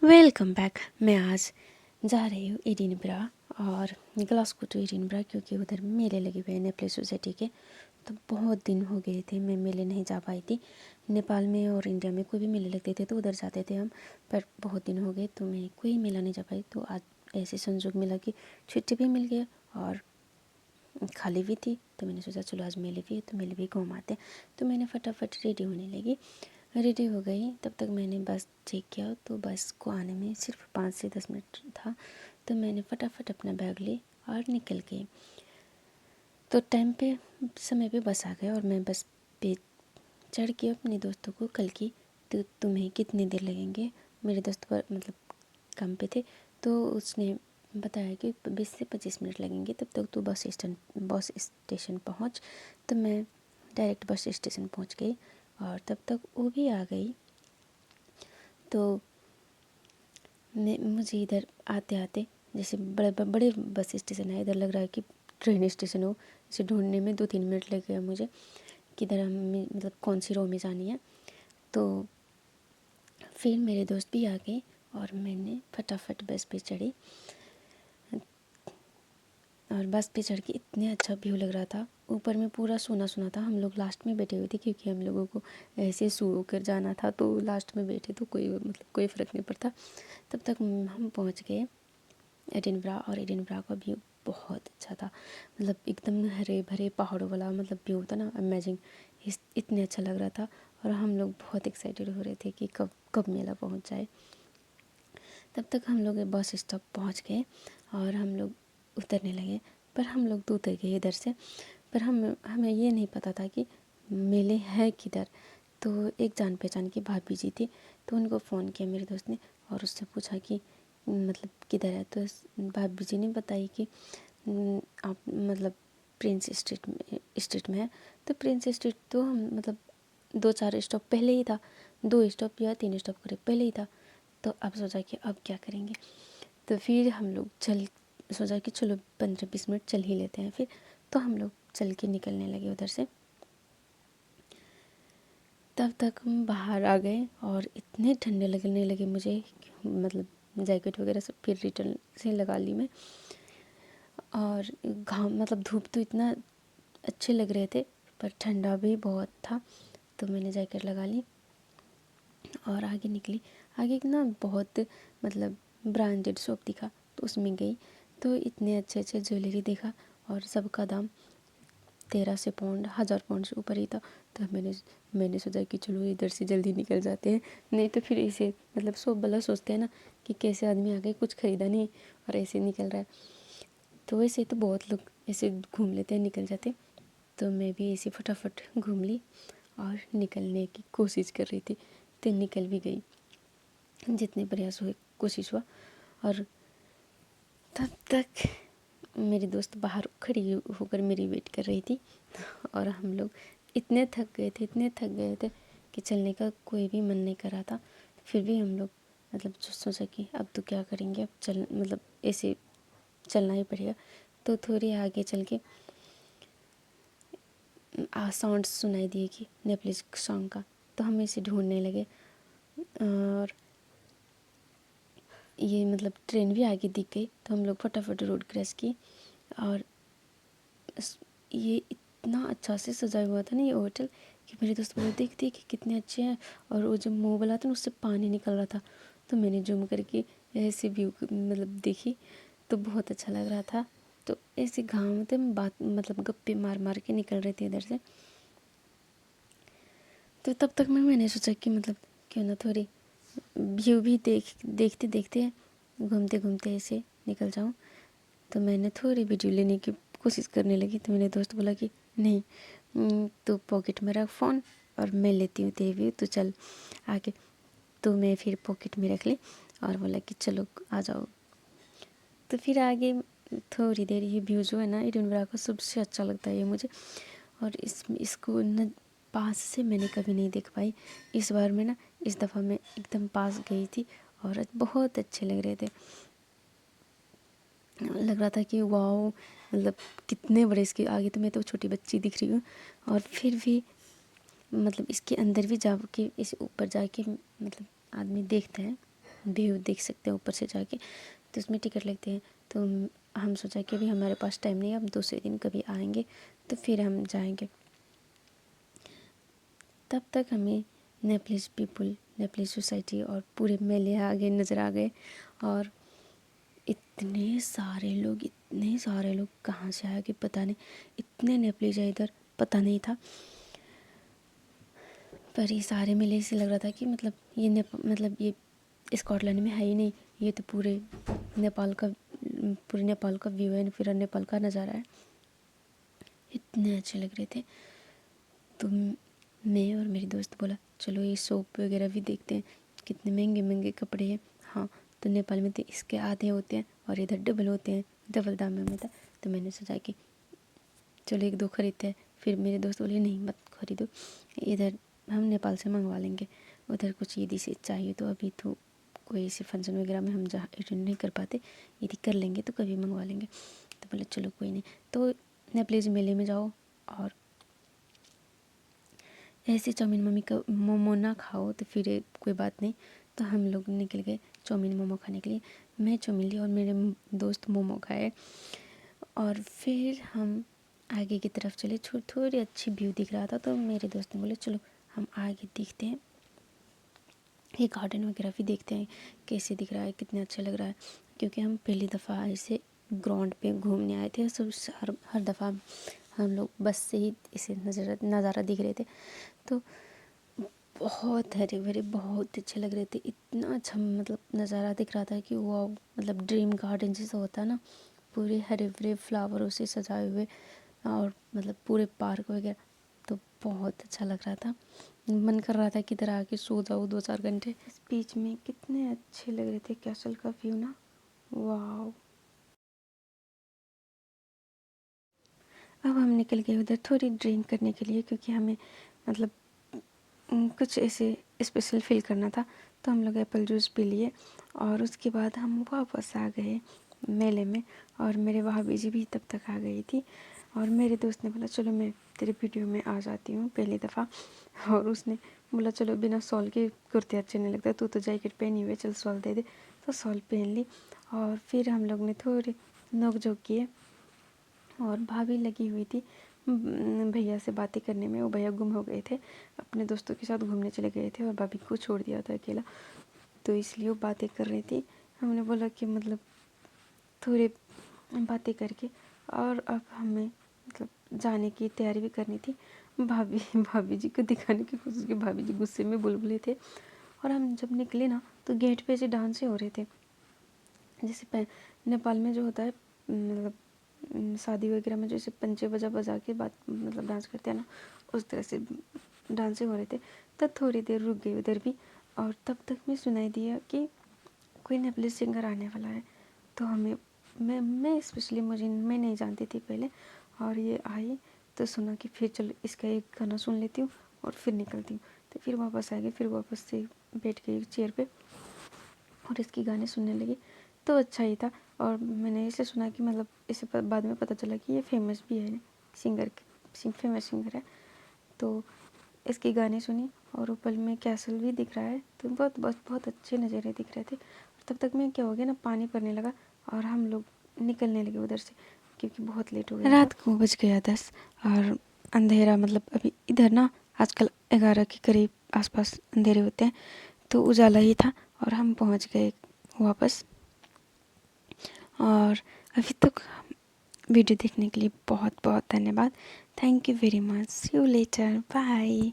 Welcome back. मैं आज जा रही हूँ एडिनबरा और ग्लासगो टू एडिनबरा, क्योंकि उधर मेले लगे हुए हैं नेपले सोसाइटी के। तो बहुत दिन हो गए थे मैं मेले नहीं जा पाई थी। नेपाल में और इंडिया में कोई भी मेले लगते थे तो उधर जाते थे हम, पर बहुत दिन हो गए तो मैं कोई मेला नहीं जा पाई। तो आज ऐसे संजोग मिला कि छुट्टी भी मिल गया और खाली भी थी, तो मैंने सोचा चलो आज मेले भी है तो मेले भी घूम आते। तो मैंने फटाफट रेडी होने लगी, रेडी हो गई। तब तक मैंने बस चेक किया तो बस को आने में सिर्फ 5 से 10 मिनट था। तो मैंने फटाफट अपना बैग ली और निकल गई। तो टाइम पे समय पे बस आ गया और मैं बस पे चढ़ के अपने दोस्तों को कल की तो तुम्हें कितनी देर लगेंगे, मेरे दोस्त पर मतलब काम पे थे, तो उसने बताया कि 20 से 25 मिनट लगेंगे, तब तक तो बस स्टेशन पहुँच। तो मैं डायरेक्ट बस स्टेशन पहुँच गई और तब तक वो भी आ गई। तो मुझे इधर आते आते जैसे बड़े बड़े बस स्टेशन है, इधर लग रहा है कि ट्रेन स्टेशन हो। इसे ढूंढने में 2-3 मिनट लग गया मुझे, किधर हमें मतलब कौन सी रो में जानी है। तो फिर मेरे दोस्त भी आ गए और मैंने फटाफट बस पे चढ़ी। और बस पे चढ़ के इतने अच्छा व्यू लग रहा था, ऊपर में पूरा सोना सोना था। हम लोग लास्ट में बैठे हुए थे क्योंकि हम लोगों को ऐसे सो कर जाना था, तो लास्ट में बैठे तो कोई फ़र्क नहीं पड़ता। तब तक हम पहुंच गए एडिनबरा, और एडिनबरा का व्यू बहुत अच्छा था। मतलब एकदम हरे भरे पहाड़ों वाला मतलब व्यू होता ना, अमेजिंग, इतने अच्छा लग रहा था। और हम लोग बहुत एक्साइटेड हो रहे थे कि कब कब मेला पहुंच जाए। तब तक हम लोग बस स्टॉप पहुंच गए और हम लोग उतरने लगे। पर हम लोग तो उतर गए इधर से, पर हमें ये नहीं पता था कि मेले है किधर। तो एक जान पहचान की भाभी जी थी, तो उनको फ़ोन किया मेरे दोस्त ने और उससे पूछा कि मतलब किधर है। तो भाभी जी ने बताई कि आप मतलब प्रिंस स्ट्रीट में है। तो प्रिंस स्ट्रीट तो हम मतलब 2-4 स्टॉप पहले ही था, 2 स्टॉप या 3 स्टॉप करे पहले ही था। तो अब सोचा कि अब क्या करेंगे। तो फिर हम लोग सोचा कि चलो 15-20 मिनट चल ही लेते हैं फिर। तो हम लोग चल के निकलने लगे उधर से। तब तक हम बाहर आ गए और इतने ठंडे लगने लगे मुझे, मतलब जैकेट वगैरह सब फिर रिटर्न से लगा ली मैं। और घाम मतलब धूप तो इतना अच्छे लग रहे थे, पर ठंडा भी बहुत था। तो मैंने जैकेट लगा ली और आगे निकली। आगे ना बहुत मतलब ब्रांडेड शॉप दिखा, तो उसमें गई तो इतने अच्छे अच्छे ज्वेलरी देखा और सबका दाम 1300 पाउंड 1000 पाउंड से ऊपर ही था। तो मैंने सोचा कि चलो इधर से जल्दी निकल जाते हैं, नहीं तो फिर इसे मतलब शॉप वाला सोचते हैं ना कि कैसे आदमी आगे कुछ ख़रीदा नहीं और ऐसे निकल रहा है। तो वैसे तो बहुत लोग ऐसे घूम लेते हैं निकल जाते। तो मैं भी ऐसे फटाफट घूम ली और निकलने की कोशिश कर रही थी, तो निकल भी गई जितने प्रयास हुए, कोशिश हुआ। और तब तक मेरी दोस्त बाहर खड़ी होकर मेरी वेट कर रही थी और हम लोग इतने थक गए थे कि चलने का कोई भी मन नहीं कर रहा था। फिर भी हम लोग मतलब सोचा कि अब तो क्या करेंगे, अब चल मतलब ऐसे चलना ही पड़ेगा। तो थोड़ी आगे चल के साउंड सुनाई दिए कि नेपलिस सॉन्ग का, तो हम इसे ढूंढने लगे। और ये मतलब ट्रेन भी आगे दिख गई, तो हम लोग फटाफट रोड क्रॉस की। और ये इतना अच्छा से सजा हुआ था ना ये होटल कि मेरे दोस्त बोले देख देख कितने अच्छे हैं। और वो जब मुँह वाला था ना उससे पानी निकल रहा था, तो मैंने जूम करके ऐसे व्यू मतलब देखी, तो बहुत अच्छा लग रहा था। तो ऐसे गाँव में तो हम बात मतलब गप्पे मार मार के निकल रहे थे इधर से। तो तब तक मैंने सोचा कि मतलब क्यों ना थोड़ी व्यू भी देखते देखते घूमते घूमते ऐसे निकल जाऊं। तो मैंने थोड़ी वीडियो लेने की कोशिश करने लगी, तो मेरे दोस्त बोला कि नहीं, तो पॉकेट में रख फ़ोन और मैं लेती हूँ तेरी व्यू, तो चल आगे। तो मैं फिर पॉकेट में रख ली और बोला कि चलो आ जाओ। तो फिर आगे थोड़ी देर ये व्यू जो है ना एडिनबरा का सबसे अच्छा लगता है ये मुझे। और इसको न पास से मैंने कभी नहीं देख पाई। इस बार मैं ना इस दफ़ा मैं एकदम पास गई थी और बहुत अच्छे लग रहे थे। लग रहा था कि वाओ, मतलब कितने बड़े इसके आगे, तो मैं तो छोटी बच्ची दिख रही हूँ। और फिर भी मतलब इसके अंदर भी जा के इस ऊपर जाके मतलब आदमी देखता है व्यू देख सकते हैं ऊपर से जाके, तो उसमें टिकट लेते हैं। तो हम सोचा कि अभी हमारे पास टाइम नहीं है, हम दूसरे दिन कभी आएंगे तो फिर हम जाएंगे। तब तक हमें नेपलीज पीपल, नेपलीज सोसाइटी और पूरे मेले आगे नज़र आ गए। और इतने सारे लोग कहाँ से आए कि पता नहीं, इतने नेपलीज है इधर, पता नहीं था। पर ये सारे मेले से लग रहा था कि मतलब ये स्कॉटलैंड में है ही नहीं, ये तो पूरे नेपाल का व्यू है, फिर नेपाल का नज़ारा है। इतने अच्छे लग रहे थे। तो मैं और मेरी दोस्त बोला चलो ये शॉप वगैरह भी देखते हैं, कितने महंगे महंगे कपड़े हैं। हाँ, तो नेपाल में तो इसके आधे होते हैं और इधर डबल होते हैं, डबल दाम में था। तो मैंने सोचा कि चलो एक दो खरीदते हैं। फिर मेरे दोस्त बोले नहीं मत खरीदो, इधर हम नेपाल से मंगवा लेंगे, उधर कुछ ईदी से चाहिए तो अभी तो कोई ऐसे फंक्शन वगैरह में हम जहाँ अटेंड नहीं कर पाते, यदि कर लेंगे तो कभी मंगवा लेंगे। तो बोले चलो कोई नहीं। तो नेपालीज मेले में जाओ और ऐसे चाउमीन मम्मी का मोमो ना खाओ तो फिर कोई बात नहीं। तो हम लोग निकल गए चाउमीन मोमो खाने के लिए। मैं चाउमीन ली और मेरे दोस्त मोमो खाए। और फिर हम आगे की तरफ चले। थोड़ी अच्छी व्यू दिख रहा था, तो मेरे दोस्त ने बोले चलो हम आगे देखते हैं, ये गार्डन वगैरह भी देखते हैं कैसे दिख रहा है, कितना अच्छा लग रहा है। क्योंकि हम पहली दफ़ा ऐसे ग्राउंड पे घूमने आए थे। सब हर दफ़ा हम लोग बस से ही इसे नज़ारा दिख रहे थे। तो बहुत हरे भरे, बहुत अच्छे लग रहे थे। इतना अच्छा मतलब नज़ारा दिख रहा था कि वाह, मतलब ड्रीम गार्डन जैसा होता है ना, पूरे हरे भरे फ्लावरों से सजाए हुए, और मतलब पूरे पार्क वगैरह। तो बहुत अच्छा लग रहा था, मन कर रहा था कि इधर आके सो जाओ 2-4 घंटे। इस बीच में कितने अच्छे लग रहे थे कैसल का व्यू ना, वाह। अब हम निकल गए उधर थोड़ी ड्रिंक करने के लिए, क्योंकि हमें मतलब कुछ ऐसे स्पेशल फील करना था। तो हम लोग एप्पल जूस पी लिए और उसके बाद हम वापस आ गए मेले में। और मेरे भाभी जी भी तब तक आ गई थी। और मेरे दोस्त ने बोला चलो मैं तेरे वीडियो में आ जाती हूँ पहली दफ़ा। और उसने बोला चलो बिना शॉल के कुर्ते अच्छे नहीं लगते, तू तो जैकेट पहनी हुई है, चल शॉल दे दे। तो शॉल पहन ली और फिर हम लोग ने थोड़े नोक झोंक किए। और भाभी लगी हुई थी भैया से बातें करने में। वो भैया गुम हो गए थे, अपने दोस्तों के साथ घूमने चले गए थे और भाभी को छोड़ दिया था अकेला, तो इसलिए वो बातें कर रही थी। हमने बोला कि मतलब थोड़ी बातें करके और अब हमें मतलब जाने की तैयारी भी करनी थी। भाभी जी को दिखाने की कोशिश की, भाभी जी गुस्से में बुलबुले थे। और हम जब निकले ना तो गेट पे ऐसे डांस हो रहे थे, जैसे नेपाल में जो होता है मतलब शादी वगैरह में जैसे पंचे बजा बजा के बात मतलब डांस करते हैं ना, उस तरह से डांस हो रहे थे। तब थोड़ी देर रुक गई उधर भी, और तब तक में सुनाई दिया कि कोई नेपाली सिंगर आने वाला है। तो हमें मैं स्पेशली मैं नहीं जानती थी पहले, और ये आई तो सुना कि फिर चलो इसका एक गाना सुन लेती हूँ और फिर निकलती हूँ। तो फिर वापस आ गई, फिर वापस से बैठ गई चेयर पे और इसकी गाने सुनने लगी। तो अच्छा ही था। और मैंने इसे सुना कि मतलब इसे बाद में पता चला कि ये फेमस भी है, फेमस सिंगर है। तो इसके गाने सुनी और ऊपर में कैसल भी दिख रहा है, तो बहुत अच्छे नज़ारे दिख रहे थे। और तब तक में क्या हो गया ना, पानी पड़ने लगा और हम लोग निकलने लगे उधर से, क्योंकि बहुत लेट हो गया। रात को बज गया 10 और अंधेरा मतलब अभी इधर ना आजकल 11 के करीब आसपास अंधेरे होते हैं, तो उजाला ही था और हम पहुंच गए वापस। और अभी तक वीडियो देखने के लिए बहुत बहुत धन्यवाद। Thank you very much. See you later, bye.